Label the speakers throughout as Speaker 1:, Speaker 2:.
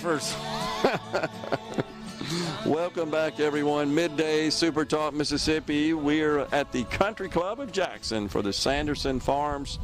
Speaker 1: golfers. Welcome back, everyone. Midday Super Talk Mississippi. We're at the Country Club of Jackson for the Sanderson Farms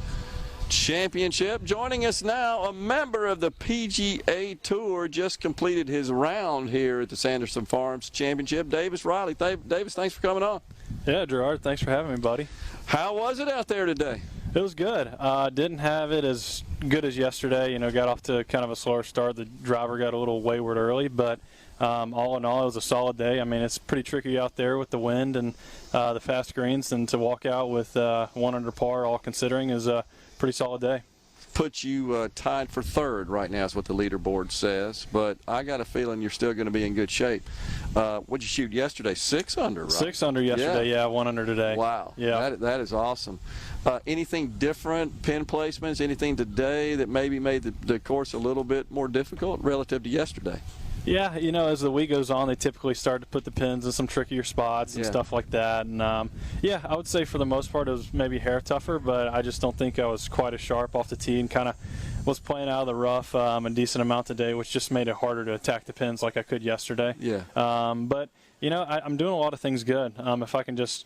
Speaker 1: Championship. Joining us now, a member of the PGA Tour, just completed his round here at the Sanderson Farms Championship. Davis Riley. Davis, thanks for coming on.
Speaker 2: Yeah, Gerard, thanks for having me, buddy.
Speaker 1: How was it out there today?
Speaker 2: It was good. Didn't have it as good as yesterday. Got off to kind of a slower start. The driver got a little wayward early, but all in all, it was a solid day. I mean, it's pretty tricky out there with the wind and the fast greens, and to walk out with 1 under par, all considering, is a pretty solid day.
Speaker 1: Puts you tied for third right now is what the leaderboard says, but I got a feeling you're still going to be in good shape. What'd you shoot yesterday? 6 under, right?
Speaker 2: 6 under yesterday, yeah, 1 under today.
Speaker 1: Wow,
Speaker 2: yeah,
Speaker 1: that is awesome. Anything different, pin placements, anything today that maybe made the course a little bit more difficult relative to yesterday?
Speaker 2: Yeah, as the week goes on, they typically start to put the pins in some trickier spots and stuff like that. And, yeah, I would say for the most part it was maybe hair tougher, but I just don't think I was quite as sharp off the tee and kind of was playing out of the rough a decent amount today, which just made it harder to attack the pins like I could yesterday.
Speaker 1: Yeah.
Speaker 2: But, I'm doing a lot of things good. If I can just,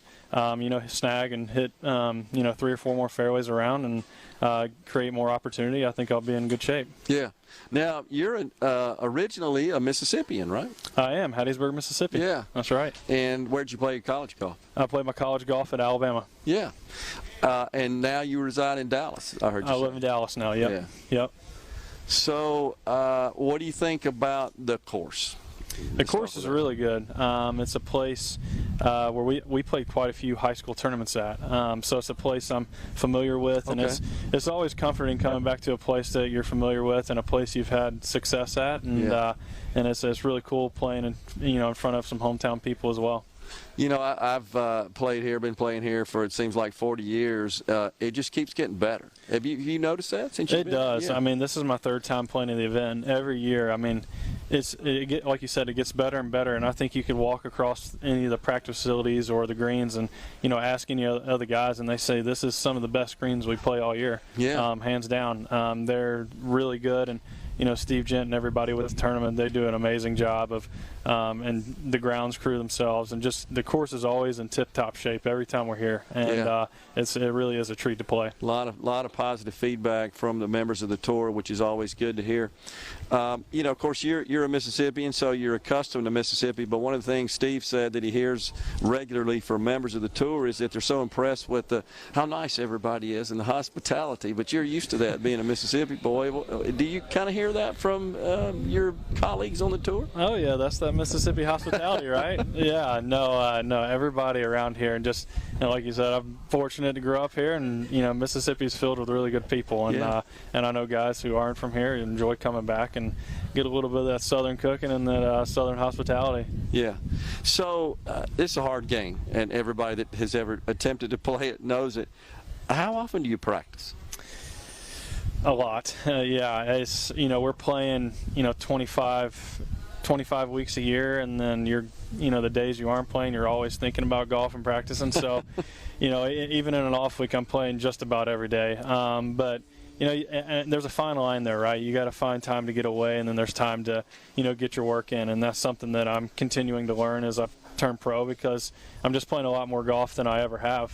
Speaker 2: snag and hit, 3 or 4 more fairways around and create more opportunity, I think I'll be in good shape.
Speaker 1: Yeah. Now, you're originally a Mississippian, right?
Speaker 2: I am, Hattiesburg, Mississippi.
Speaker 1: Yeah.
Speaker 2: That's right.
Speaker 1: And where'd you play your college golf?
Speaker 2: I played my college golf at Alabama.
Speaker 1: Yeah. And now you reside in Dallas, I heard you say.
Speaker 2: I live in Dallas now, yep.
Speaker 1: Yeah.
Speaker 2: Yep.
Speaker 1: So, what do you think about the course?
Speaker 2: The course is really good. It's a place where we played quite a few high school tournaments at. So it's a place I'm familiar with, and it's always comforting coming back to a place that you're familiar with and a place you've had success at, and it's really cool playing in front of some hometown people as well.
Speaker 1: I've been playing here for, it seems like, 40 years. It just keeps getting better. Have you noticed that since you've been?
Speaker 2: It does.
Speaker 1: Yeah.
Speaker 2: I mean, this is my 3rd time playing in the event. Every year, I mean, like you said, it gets better and better. And I think you could walk across any of the practice facilities or the greens and, ask any other guys, and they say this is some of the best greens we play all year.
Speaker 1: Yeah.
Speaker 2: Hands down. They're really good. And, Steve Gent and everybody with the tournament, they do an amazing job of, and the grounds crew themselves, and just the course is always in tip-top shape every time we're here, and it really is a treat to play.
Speaker 1: A lot of positive feedback from the members of the tour, which is always good to hear. Of course, you're a Mississippian, so you're accustomed to Mississippi, but one of the things Steve said that he hears regularly from members of the tour is that they're so impressed with how nice everybody is and the hospitality, but you're used to that being a Mississippi boy. Do you kind of hear that from your colleagues on the tour?
Speaker 2: Oh yeah, that's that Mississippi hospitality, right? Yeah, no, everybody around here, and just like you said, I'm fortunate to grow up here, and Mississippi's filled with really good people, and and I know guys who aren't from here enjoy coming back and get a little bit of that southern cooking and that southern hospitality.
Speaker 1: Yeah. So it's a hard game, and everybody that has ever attempted to play it knows it. How often do you practice?
Speaker 2: A lot. Yeah, it's we're playing 25 weeks a year, and then you're the days you aren't playing, you're always thinking about golf and practicing. So even in an off week, I'm playing just about every day. But and there's a fine line there, right? You got to find time to get away, and then there's time to get your work in, and that's something that I'm continuing to learn as I've turned pro, because I'm just playing a lot more golf than I ever have,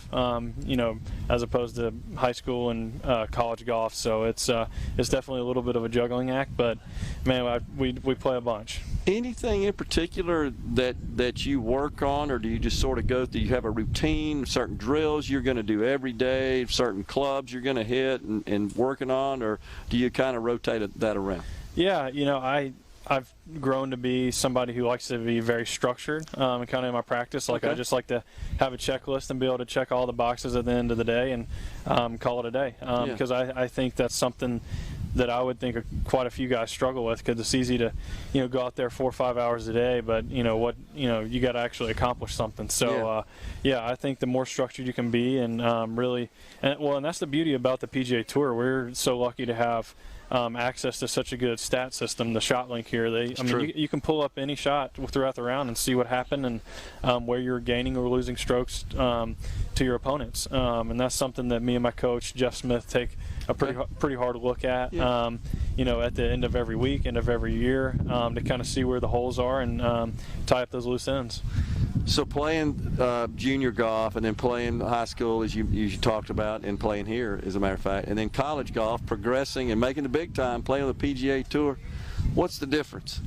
Speaker 2: as opposed to high school and college golf. So it's definitely a little bit of a juggling act, but man, we play a bunch.
Speaker 1: Anything in particular that you work on, or do you just sort of go through, you have a routine, certain drills you're going to do every day, certain clubs you're going to hit and working on, or do you kind of rotate that around?
Speaker 2: Yeah, I've grown to be somebody who likes to be very structured and kind of in my practice. Like, I just like to have a checklist and be able to check all the boxes at the end of the day and call it a day. Because I think that's something that I would think quite a few guys struggle with, because it's easy to go out there 4 or 5 hours a day, but you got to actually accomplish something. So I think the more structured you can be, and that's the beauty about the PGA Tour. We're so lucky to have access to such a good stat system, the ShotLink here. You can pull up any shot throughout the round and see what happened and where you're gaining or losing strokes to your opponents. And that's something that me and my coach, Jeff Smith, take a pretty hard look at, at the end of every week, end of every year, to kind of see where the holes are and tie up those loose ends.
Speaker 1: So playing junior golf and then playing high school, as you talked about, and playing here, as a matter of fact, and then college golf, progressing and making the big time, playing on the PGA Tour, what's the difference?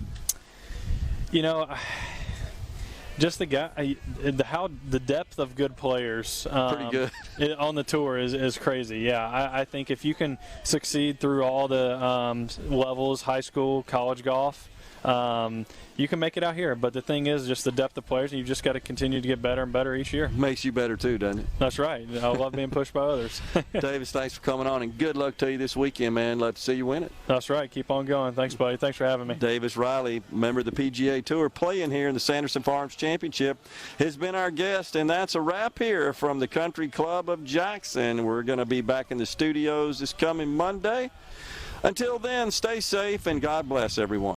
Speaker 2: Just the depth of good players
Speaker 1: pretty good
Speaker 2: on the tour is crazy. Yeah, I think if you can succeed through all the levels, high school, college golf, you can make it out here. But the thing is just the depth of players, and you've just got to continue to get better and better each year.
Speaker 1: Makes you better too, doesn't it?
Speaker 2: That's right. I love being pushed by others.
Speaker 1: Davis, thanks for coming on, and good luck to you this weekend, man. Love to see you win it.
Speaker 2: That's right. Keep on going. Thanks, buddy. Thanks for having me.
Speaker 1: Davis Riley, member of the PGA Tour, playing here in the Sanderson Farms Championship, has been our guest, and that's a wrap here from the Country Club of Jackson. We're going to be back in the studios this coming Monday. Until then, stay safe, and God bless everyone.